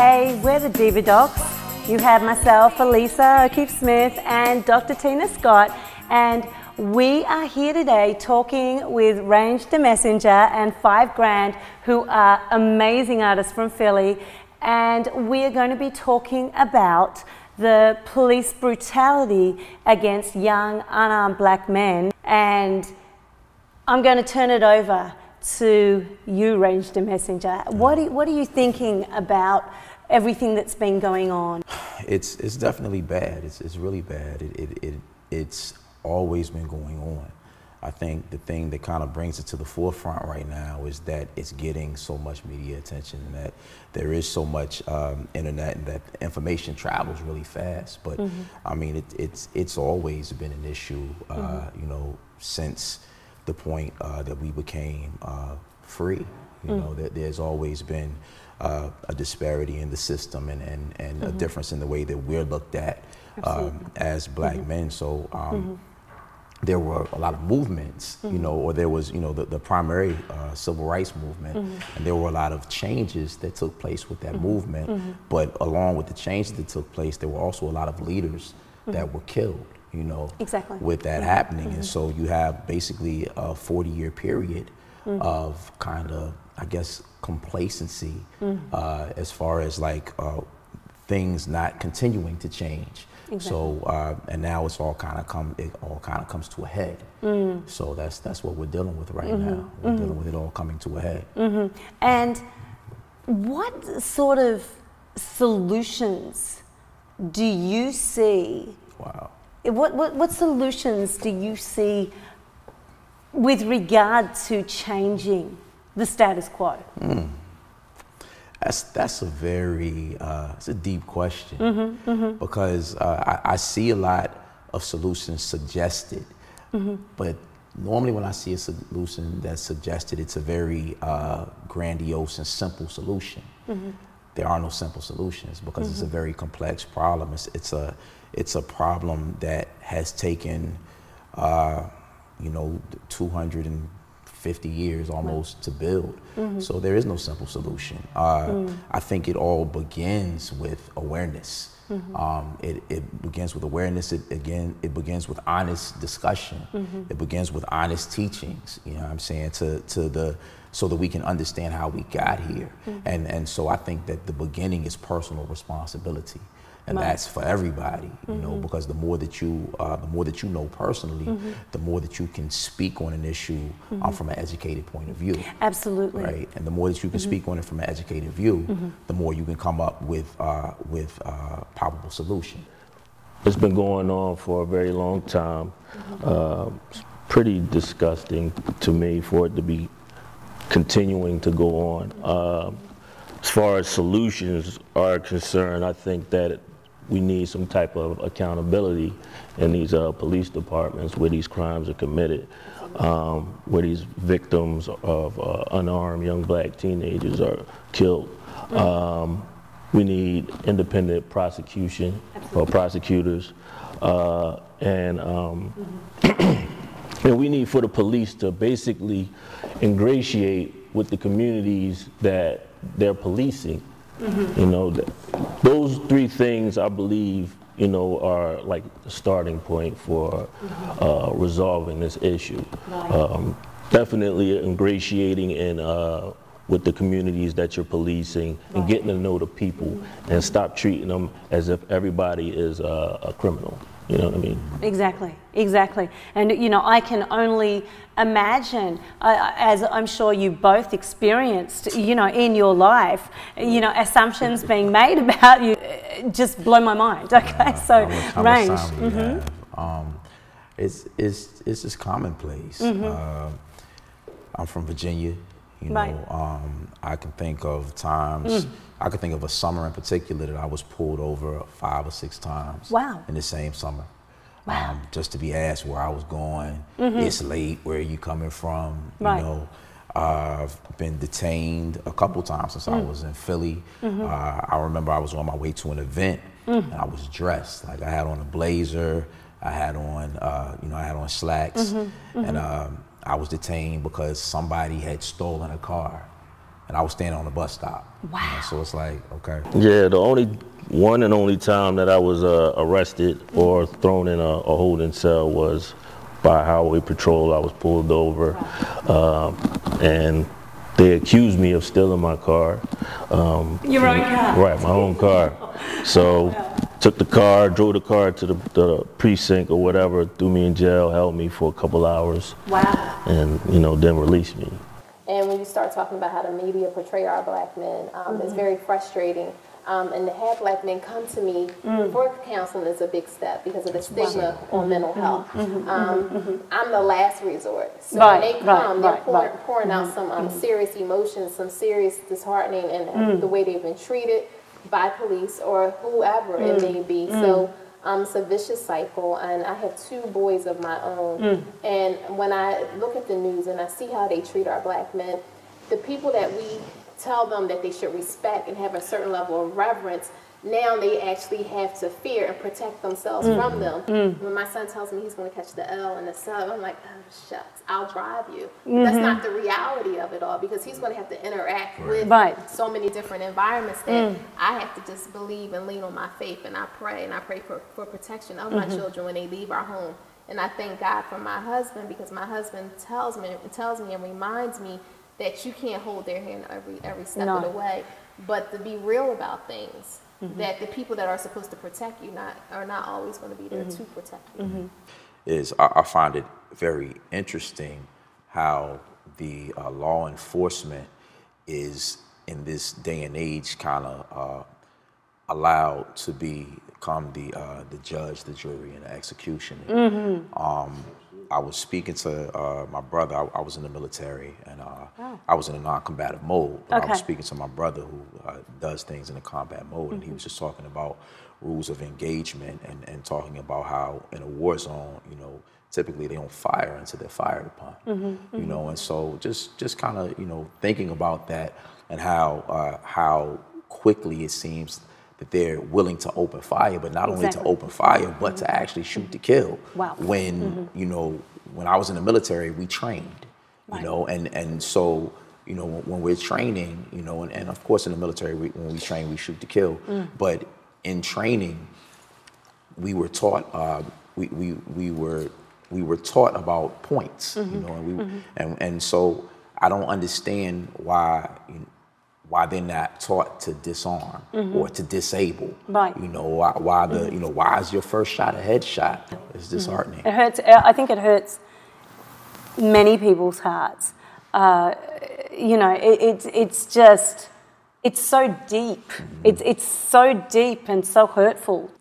Hey, we're the Diva Docs. You have myself, Elisa O'Keefe-Smith, and Dr. Tina Scott, and we are here today talking with Range Da Messenga and 5 Grand, who are amazing artists from Philly, and we are going to be talking about the police brutality against young, unarmed black men. And I'm going to turn it over to you, Range Da Messenga. What are you thinking about everything that's been going on? It's definitely bad. It's really bad. It's always been going on. I think the thing that kind of brings it to the forefront right now is that it's getting so much media attention, and that there is so much internet, and that information travels really fast. But I mean, it's always been an issue, you know, since the point that we became free. You know, there's always been a disparity in the system, and a difference in the way that we're looked at as black men. So there were a lot of movements, you know, or there was, you know, the primary civil rights movement, and there were a lot of changes that took place with that movement. But along with the changes that took place, there were also a lot of leaders that were killed, you know, with that happening. And so you have basically a 40-year period of kind of, I guess, complacency as far as like things not continuing to change. So and now it's all kind of comes to a head. So that's what we're dealing with right now. We're dealing with it all coming to a head. And what sort of solutions do you see? Wow. What solutions do you see with regard to changing the status quo? That's a very it's a deep question, because I see a lot of solutions suggested, but normally when I see a solution that's suggested, it's a very grandiose and simple solution. There are no simple solutions, because it's a very complex problem. It's a problem that has taken you know, 250 years almost to build. So there is no simple solution. I think it all begins with awareness. It begins with awareness. It begins with honest discussion. It begins with honest teachings, you know what I'm saying, so that we can understand how we got here. And so I think that the beginning is personal responsibility. And that's for everybody, you know, because the more that you know personally, the more that you can speak on an issue from an educated point of view. Absolutely. Right, and the more that you can speak on it from an educated view, the more you can come up with probable solution. It's been going on for a very long time. It's pretty disgusting to me for it to be continuing to go on. As far as solutions are concerned, I think that we need some type of accountability in these police departments where these crimes are committed, where these victims of unarmed young black teenagers are killed. We need independent prosecution or prosecutors, and we need for the police to basically ingratiate with the communities that they're policing. You know, those 3 things, I believe, you know, are like the starting point for resolving this issue. Definitely ingratiating in with the communities that you're policing, and getting to know the people, and stop treating them as if everybody is a criminal. You know what I mean? Exactly, exactly. And, you know, I can only imagine, as I'm sure you both experienced, you know, in your life, you know, assumptions being made about you just blow my mind. Okay, so Range. It's just commonplace. I'm from Virginia. You know, I can think of times, I can think of a summer in particular that I was pulled over 5 or 6 times in the same summer. Just to be asked where I was going. It's late, where are you coming from? You know, I've been detained a couple times since I was in Philly. I remember I was on my way to an event, and I was dressed. Like, I had on a blazer, I had on, you know, I had on slacks, and I was detained because somebody had stolen a car. and I was standing on the bus stop. Wow. You know, so it's like, okay. Yeah, the only one and only time that I was arrested or thrown in a holding cell was by highway patrol. I was pulled over, and they accused me of stealing my car. Your own car? Right, my own car. So took the car, drove the car to the precinct or whatever, threw me in jail, held me for a couple hours. Wow. And, you know, then released me. And when you start talking about how the media portray our black men, it's very frustrating. And to have black men come to me for counseling is a big step because of the stigma on mental health. I'm the last resort. So when they come, they're pouring out some serious emotions, some serious disheartening, and the way they've been treated by police or whoever it may be. So it's a vicious cycle, and I have 2 boys of my own. And when I look at the news and I see how they treat our black men, the people that we tell them that they should respect and have a certain level of reverence, now they actually have to fear and protect themselves from them. When my son tells me he's going to catch the L and the sub, I'm like, oh, shucks, I'll drive you. That's not the reality of it all, because he's going to have to interact with so many different environments that I have to just believe and lean on my faith, and I pray for protection of my children when they leave our home. And I thank God for my husband, because my husband tells me and reminds me that you can't hold their hand every step of the way, but to be real about things, that the people that are supposed to protect you are not always going to be there to protect you. I find it very interesting how the law enforcement is in this day and age kind of allowed to become the judge, the jury, and the executioner. I was speaking to my brother. I was in the military, and I was in a non-combative mode. But I was speaking to my brother who does things in a combat mode, and he was just talking about rules of engagement and talking about how in a war zone, you know, typically they don't fire until they're fired upon. You know, and so just kind of, you know, thinking about that and how quickly it seems that they're willing to open fire, but not only to open fire, but to actually shoot to kill. Wow. When, you know, when I was in the military, we trained, you know, and so, you know, when we're training, you know, and of course in the military, when we train, we shoot to kill. But in training, we were taught, we were taught about points, you know, and so I don't understand why they're not taught to disarm or to disable. You know, why the, you know, why is your first shot a headshot? It's disheartening. It hurts. I think it hurts many people's hearts. You know, it's just, it's so deep. It's so deep and so hurtful.